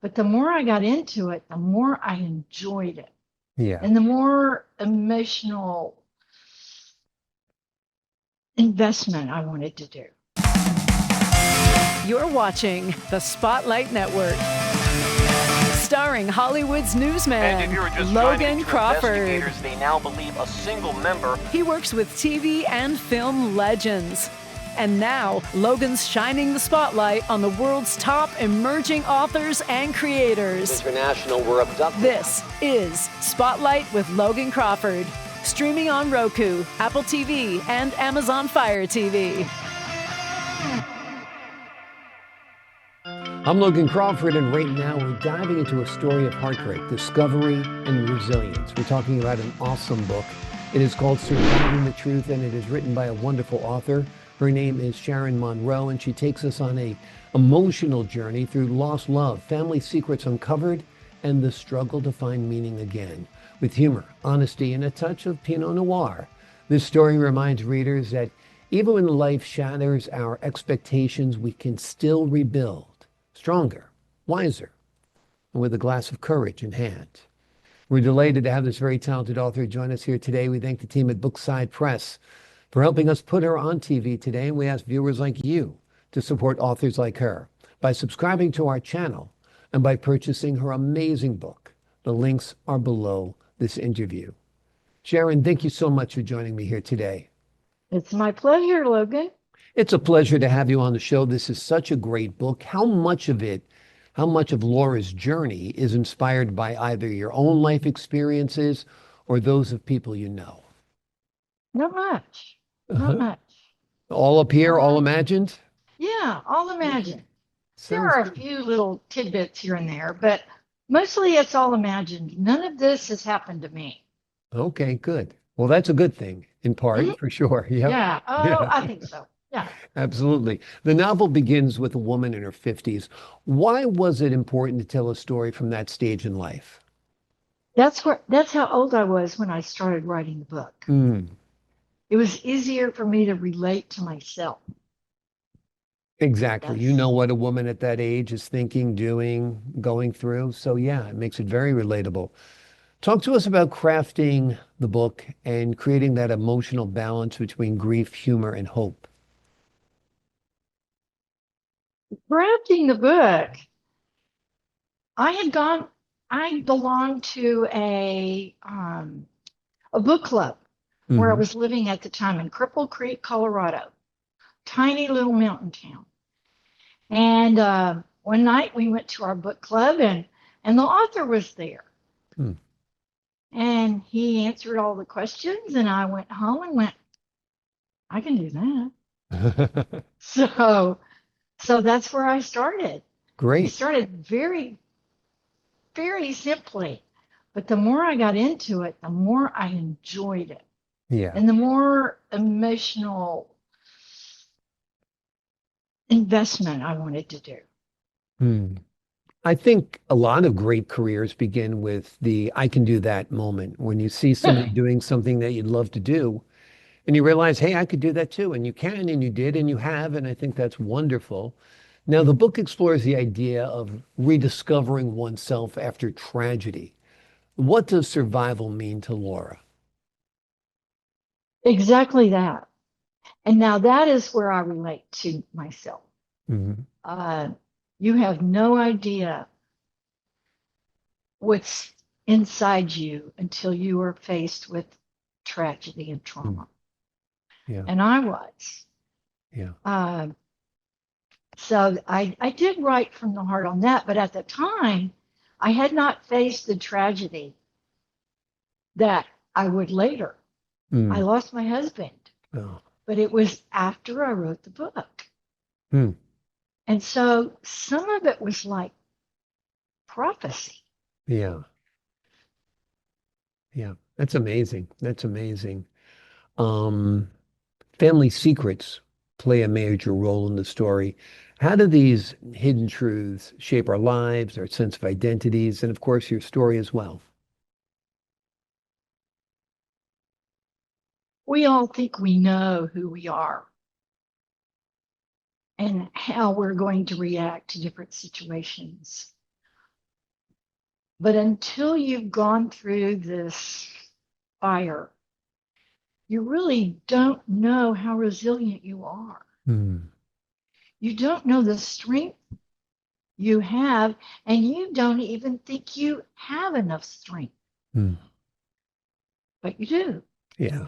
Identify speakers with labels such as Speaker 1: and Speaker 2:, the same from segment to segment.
Speaker 1: But the more I got into it, the more I enjoyed it.
Speaker 2: Yeah.
Speaker 1: And the more emotional investment I wanted to do.
Speaker 3: You're watching the Spotlight Network, starring Hollywood's newsman,
Speaker 4: And if you're just
Speaker 3: Logan
Speaker 4: Crawford.
Speaker 3: Crawford.
Speaker 4: They now believe a single member.
Speaker 3: He works with TV and film legends. And now, Logan's shining the spotlight on the world's top emerging authors and creators.
Speaker 4: International were abducted.
Speaker 3: This is Spotlight with Logan Crawford, streaming on Roku, Apple TV, and Amazon Fire TV.
Speaker 2: I'm Logan Crawford, and right now we're diving into a story of heartbreak, discovery, and resilience. We're talking about an awesome book. It is called Surviving the Truth, and it is written by a wonderful author. Her name is Sharon Monroe, and she takes us on an emotional journey through lost love, family secrets uncovered, and the struggle to find meaning again. With humor, honesty, and a touch of Pinot Noir, this story reminds readers that even when life shatters our expectations, we can still rebuild, stronger, wiser, and with a glass of courage in hand. We're delighted to have this very talented author join us here today. We thank the team at Bookside Press for helping us put her on TV today. And we ask viewers like you to support authors like her by subscribing to our channel and by purchasing her amazing book. The links are below this interview. Sharon, thank you so much for joining me here today.
Speaker 1: It's my pleasure, Logan.
Speaker 2: It's a pleasure to have you on the show. This is such a great book. How much of Laura's journey is inspired by either your own life experiences or those of people you know?
Speaker 1: Not much. Not much.
Speaker 2: All up here, all imagined?
Speaker 1: Yeah, all imagined. There
Speaker 2: Sounds
Speaker 1: are a
Speaker 2: good.
Speaker 1: few little tidbits here and there, but mostly it's all imagined. None of this has happened to me.
Speaker 2: Okay, good. Well, that's a good thing, in part,
Speaker 1: Mhm.
Speaker 2: for sure. Yep.
Speaker 1: Yeah. Oh,
Speaker 2: Yeah,
Speaker 1: I think so. Yeah.
Speaker 2: absolutely. The novel begins with a woman in her 50s. Why was it important to tell a story from that stage in life?
Speaker 1: That's how old I was when I started writing the book.
Speaker 2: Mm,
Speaker 1: It was easier for me to relate to myself.
Speaker 2: exactly. You
Speaker 1: That's
Speaker 2: know what a woman at that age is thinking, doing, going through. So, yeah, it makes it very relatable. Talk to us about crafting the book and creating that emotional balance between grief, humor, and hope.
Speaker 1: drafting the book. I had gone. I belonged to a book club where I
Speaker 2: Hmm.
Speaker 1: was living at the time in Cripple Creek, Colorado, tiny little mountain town. And one night we went to our book club, and the author was there,
Speaker 2: Hmm.
Speaker 1: and he answered all the questions, and I went home and went, I can do that. So that's where I started. I
Speaker 2: Great.
Speaker 1: started very, very simply, but the more I got into it, the more I enjoyed it,
Speaker 2: Yeah.
Speaker 1: and the more emotional investment I wanted to do.
Speaker 2: Hmm. I think a lot of great careers begin with the I can do that moment when you see somebody doing something that you'd love to do and you realize, hey, I could do that too. And you can, and you did, and you have. And I think that's wonderful. Now, the book explores the idea of rediscovering oneself after tragedy. What does survival mean to Laura?
Speaker 1: Exactly that. And now that is where I relate to myself.
Speaker 2: Hmm.
Speaker 1: Uh, you have no idea what's inside you until you are faced with tragedy and trauma.
Speaker 2: Yeah,
Speaker 1: And I was.
Speaker 2: yeah.
Speaker 1: Uh, so I did write from the heart on that. But at the time, I had not faced the tragedy that I would later. I
Speaker 2: Mm.
Speaker 1: lost my husband,
Speaker 2: Oh.
Speaker 1: but it was after I wrote the book.
Speaker 2: Mm.
Speaker 1: And so some of it was like prophecy.
Speaker 2: Yeah, yeah. That's amazing. That's amazing. Um, Family secrets play a major role in the story. How do these hidden truths shape our lives, our sense of identities, and of course, your story as well?
Speaker 1: We all think we know who we are and how we're going to react to different situations. But until you've gone through this fire, you really don't know how resilient you are.
Speaker 2: Mm.
Speaker 1: You don't know the strength you have, and you don't even think you have enough strength,
Speaker 2: Mm.
Speaker 1: but you do.
Speaker 2: Yeah.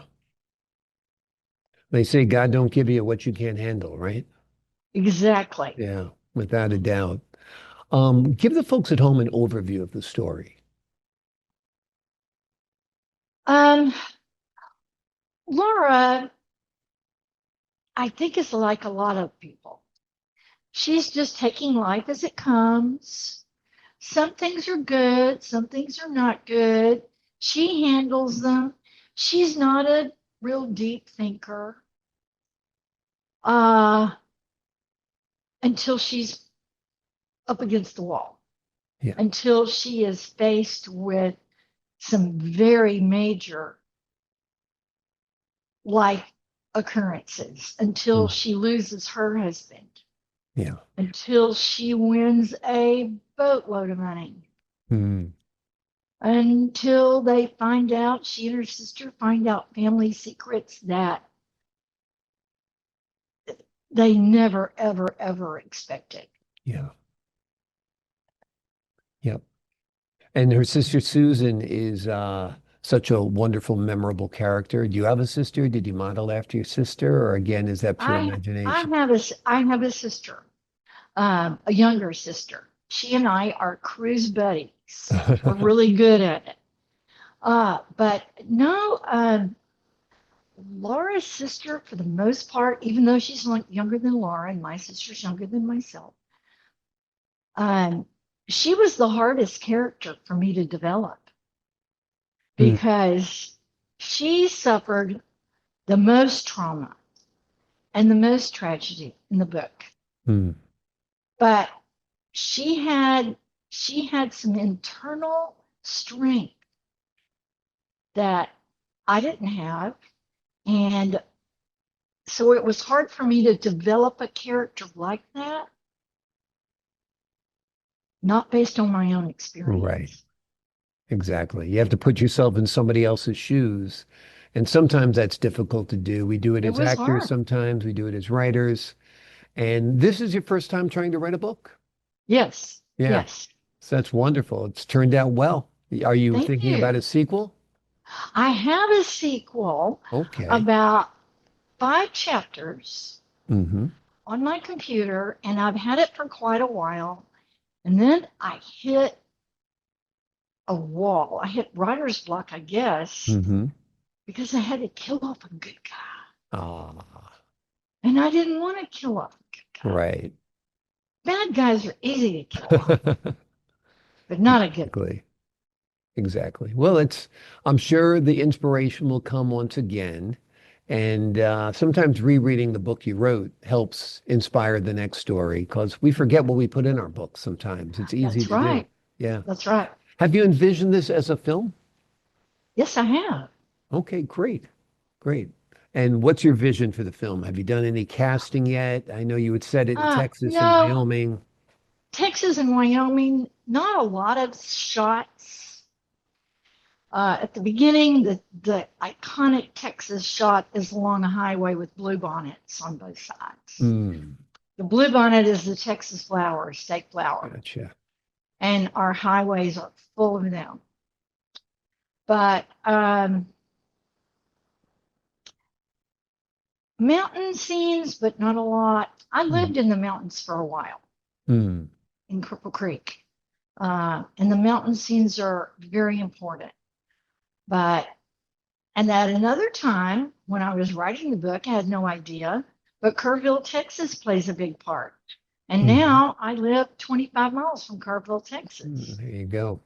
Speaker 2: They say God don't give you what you can't handle, right?
Speaker 1: Exactly.
Speaker 2: Yeah, without a doubt. Give the folks at home an overview of the story.
Speaker 1: Um, Laura, I think is like a lot of people. She's just taking life as it comes. Some things are good, some things are not good. She handles them. She's not a real deep thinker uh, until she's up against the wall,
Speaker 2: Yeah.
Speaker 1: until she is faced with some very major life occurrences, until
Speaker 2: Mm.
Speaker 1: she loses her husband,
Speaker 2: Yeah.
Speaker 1: until she wins a boatload of money,
Speaker 2: Mm.
Speaker 1: until they find out, she and her sister find out family secrets that they never, ever, ever expected.
Speaker 2: Yeah. Yep. And her sister Susan is such a wonderful, memorable character. Do you have a sister? Did you model after your sister, or again, is that pure
Speaker 1: I
Speaker 2: imagination?
Speaker 1: have a sister, a younger sister. She and I are cruise buddies. We're really good at it. But no, Laura's sister, for the most part, even though she's younger than Laura and my sister's younger than myself, um, she was the hardest character for me to develop
Speaker 2: Mm.
Speaker 1: because she suffered the most trauma and the most tragedy in the book.
Speaker 2: Mm.
Speaker 1: But she had she had some internal strength that I didn't have, and so it was hard for me to develop a character like that, not based on my own
Speaker 2: Right.
Speaker 1: experience.
Speaker 2: Exactly. You have to put yourself in somebody else's shoes. And sometimes that's difficult to do. We do it
Speaker 1: It
Speaker 2: as
Speaker 1: was
Speaker 2: actors,
Speaker 1: hard.
Speaker 2: sometimes we do it as writers. And this is your first time trying to write a book?
Speaker 1: Yes,
Speaker 2: Yeah.
Speaker 1: yes.
Speaker 2: So that's wonderful. It's turned out well. Are you
Speaker 1: Thank
Speaker 2: thinking about
Speaker 1: you.
Speaker 2: a sequel?
Speaker 1: I have a sequel
Speaker 2: Okay.
Speaker 1: about 5 chapters
Speaker 2: Hmm.
Speaker 1: on my computer, and I've had it for quite a while. And then I hit a wall. I hit writer's block, I guess,
Speaker 2: Hmm.
Speaker 1: because I had to kill off a good guy.
Speaker 2: Ah,
Speaker 1: And I didn't want to kill off a good guy.
Speaker 2: right.
Speaker 1: Bad guys are easy to kill off, but not a good one.
Speaker 2: Exactly. Exactly. Well, I'm sure the inspiration will come once again. And sometimes rereading the book you wrote helps inspire the next story because we forget what we put in our books sometimes. It's easy
Speaker 1: That's
Speaker 2: to do.
Speaker 1: right.
Speaker 2: Yeah.
Speaker 1: That's right.
Speaker 2: Have you envisioned this as a film?
Speaker 1: Yes, I have.
Speaker 2: Okay, great. Great. And what's your vision for the film? Have you done any casting yet? I know you had said it in Texas and
Speaker 1: No,
Speaker 2: Wyoming.
Speaker 1: Texas and Wyoming, not a lot of shots. At the beginning, the iconic Texas shot is along a highway with bluebonnets on both sides.
Speaker 2: Hmm.
Speaker 1: The bluebonnet is the Texas flower, state flower,
Speaker 2: Gotcha.
Speaker 1: and our highways are full of them. But mountain scenes, but not a lot. I
Speaker 2: Hmm.
Speaker 1: lived in the mountains for a while
Speaker 2: Hmm.
Speaker 1: in Cripple Creek, and the mountain scenes are very important. But and at another time, when I was writing the book, I had no idea, but Kerrville, Texas plays a big part. And
Speaker 2: Hmm.
Speaker 1: now I live 25 miles from Kerrville, Texas.
Speaker 2: There you go.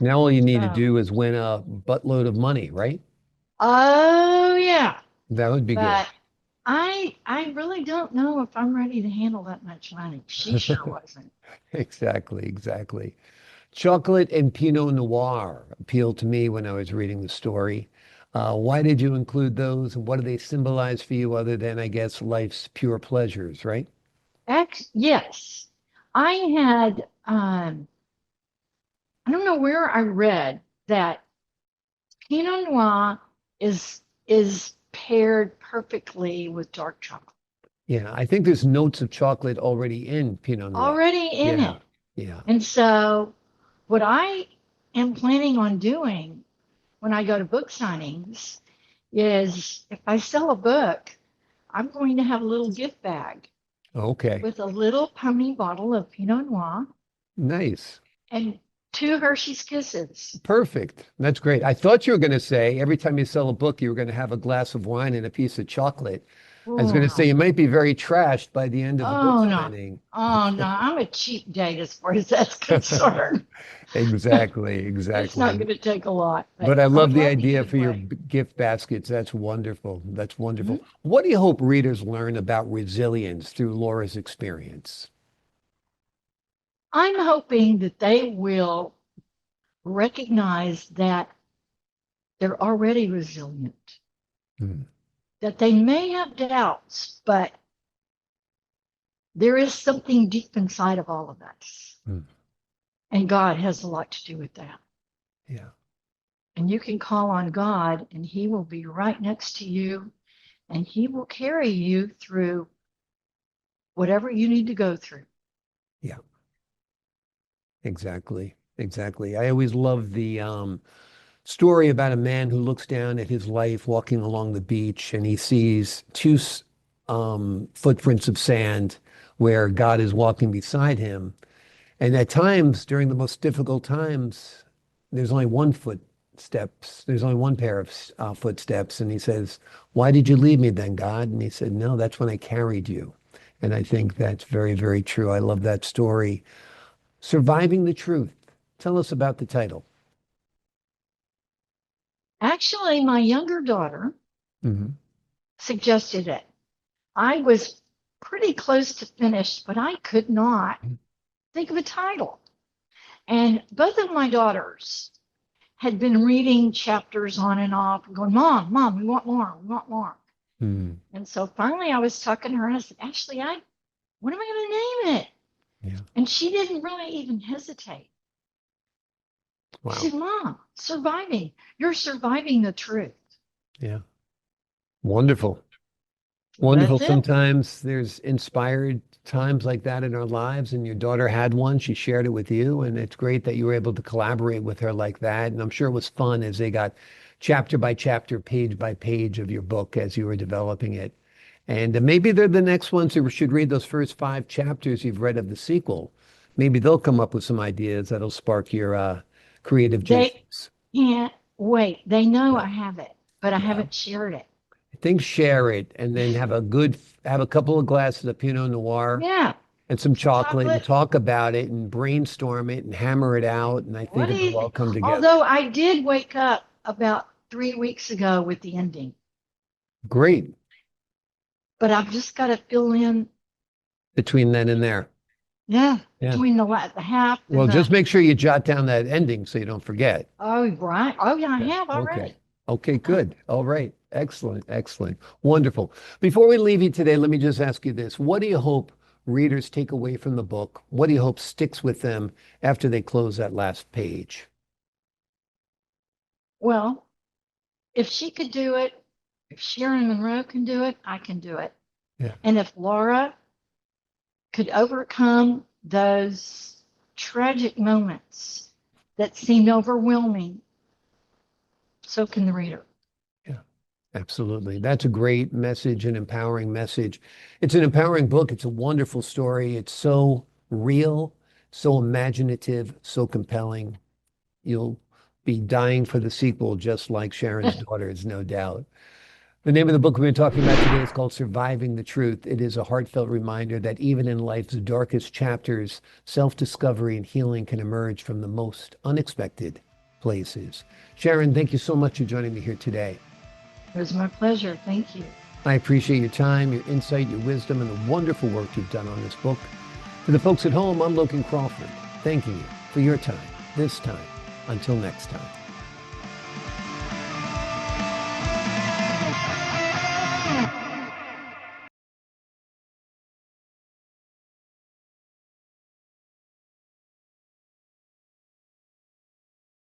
Speaker 2: Now all you need to
Speaker 1: So,
Speaker 2: do is win a buttload of money, right?
Speaker 1: oh yeah,
Speaker 2: That would be good.
Speaker 1: but I really don't know if I'm ready to handle that much money. She sure wasn't.
Speaker 2: Exactly, exactly. Chocolate and Pinot Noir appealed to me when I was reading the story. Why did you include those, and what do they symbolize for you other than, I guess, life's pure pleasures, right?
Speaker 1: Yes, I had I don't know where I read that Pinot Noir is paired perfectly with dark chocolate.
Speaker 2: Yeah, I think there's notes of chocolate already in Pinot Noir.
Speaker 1: Already in
Speaker 2: Yeah,
Speaker 1: it.
Speaker 2: yeah.
Speaker 1: And so what I am planning on doing when I go to book signings is if I sell a book, I'm going to have a little gift bag
Speaker 2: Okay,
Speaker 1: with a little pony bottle of Pinot Noir
Speaker 2: nice.
Speaker 1: and 2 Hershey's Kisses.
Speaker 2: Perfect. That's great. I thought you were going to say every time you sell a book, you were going to have a glass of wine and a piece of chocolate. I was going to say
Speaker 1: Oh,
Speaker 2: you might be very trashed by the end of the book
Speaker 1: oh no.
Speaker 2: signing.
Speaker 1: Oh no, I'm a cheap date as far as that's concerned.
Speaker 2: Exactly,
Speaker 1: It's not
Speaker 2: exactly.
Speaker 1: going to take a lot, but
Speaker 2: But I
Speaker 1: I
Speaker 2: love
Speaker 1: would
Speaker 2: the
Speaker 1: love to
Speaker 2: idea
Speaker 1: give
Speaker 2: for your
Speaker 1: away.
Speaker 2: gift baskets. That's wonderful. That's
Speaker 1: Mhm.
Speaker 2: wonderful. What do you hope readers learn about resilience through Laura's experience?
Speaker 1: I'm hoping that they will recognize that they're already resilient,
Speaker 2: Hmm,
Speaker 1: that they may have doubts, but there is something deep inside of all of us.
Speaker 2: hmm.
Speaker 1: And God has a lot to do with that.
Speaker 2: Yeah.
Speaker 1: And you can call on God, and He will be right next to you, and He will carry you through whatever you need to go through.
Speaker 2: Yeah. Exactly. Exactly. I always love the story about a man who looks down at his life walking along the beach and he sees two footprints of sand where God is walking beside him. And at times, during the most difficult times, there's only one footsteps. There's only one pair of footsteps. And he says, "Why did you leave me then, God?" And he said, "No, that's when I carried you." And I think that's very, very true. I love that story. Surviving the Truth. Tell us about the title.
Speaker 1: Actually, my younger daughter
Speaker 2: Hmm.
Speaker 1: suggested it. I was pretty close to finished, but I could not think of a title. And both of my daughters had been reading chapters on and off and going, Mom, Mom, we want more, we want more.
Speaker 2: Hmm.
Speaker 1: And so finally I was talking to her and I said, Ashley, what am I going to name it?
Speaker 2: Yeah.
Speaker 1: And she didn't really even hesitate. She
Speaker 2: Wow.
Speaker 1: said, Mom, surviving. You're surviving the truth.
Speaker 2: Yeah. Wonderful. Wonderful.
Speaker 1: That's it.
Speaker 2: Sometimes there's inspired times like that in our lives, and your daughter had one. She shared it with you, and it's great that you were able to collaborate with her like that. And I'm sure it was fun as they got chapter by chapter, page by page of your book as you were developing it. And maybe they're the next ones who should read those first 5 chapters you've read of the sequel. Maybe they'll come up with some ideas that'll spark your creative
Speaker 1: They
Speaker 2: juices.
Speaker 1: can't wait. They know
Speaker 2: Yeah.
Speaker 1: I have it, but I
Speaker 2: Yeah.
Speaker 1: haven't shared it.
Speaker 2: I think share it and then have a couple of glasses of Pinot Noir
Speaker 1: Yeah.
Speaker 2: and some
Speaker 1: Some
Speaker 2: chocolate and
Speaker 1: chocolate.
Speaker 2: talk about it and brainstorm it and hammer it out. And I
Speaker 1: What
Speaker 2: think
Speaker 1: do you
Speaker 2: it'll all
Speaker 1: think?
Speaker 2: come together.
Speaker 1: Although I did wake up about 3 weeks ago with the ending,
Speaker 2: Great
Speaker 1: but I've just got to fill in,
Speaker 2: between then and there.
Speaker 1: yeah,
Speaker 2: Yeah.
Speaker 1: between the half
Speaker 2: Well,
Speaker 1: and the,
Speaker 2: just make sure you jot down that ending so you don't forget.
Speaker 1: oh, right. Oh, yeah, I
Speaker 2: Yeah.
Speaker 1: have
Speaker 2: Okay.
Speaker 1: already.
Speaker 2: Okay, good. All right. Excellent. Excellent. Wonderful. Before we leave you today, let me just ask you this. What do you hope readers take away from the book? What do you hope sticks with them after they close that last page?
Speaker 1: Well, if she could do it, if Sharon Monroe can do it, I can do it.
Speaker 2: Yeah.
Speaker 1: And if Laura could overcome those tragic moments that seemed overwhelming, so can the reader.
Speaker 2: Yeah. Absolutely. That's a great message, an empowering message. It's an empowering book. It's a wonderful story. It's so real, so imaginative, so compelling. You'll be dying for the sequel, just like Sharon's daughters, no doubt. The name of the book we've been talking about today is called Surviving the Truth. It is a heartfelt reminder that even in life's darkest chapters, self-discovery and healing can emerge from the most unexpected places. Sharon, thank you so much for joining me here today.
Speaker 1: It was my pleasure. Thank you.
Speaker 2: I appreciate your time, your insight, your wisdom, and the wonderful work you've done on this book. To the folks at home, I'm Logan Crawford, thanking you for your time, this time. Until next time.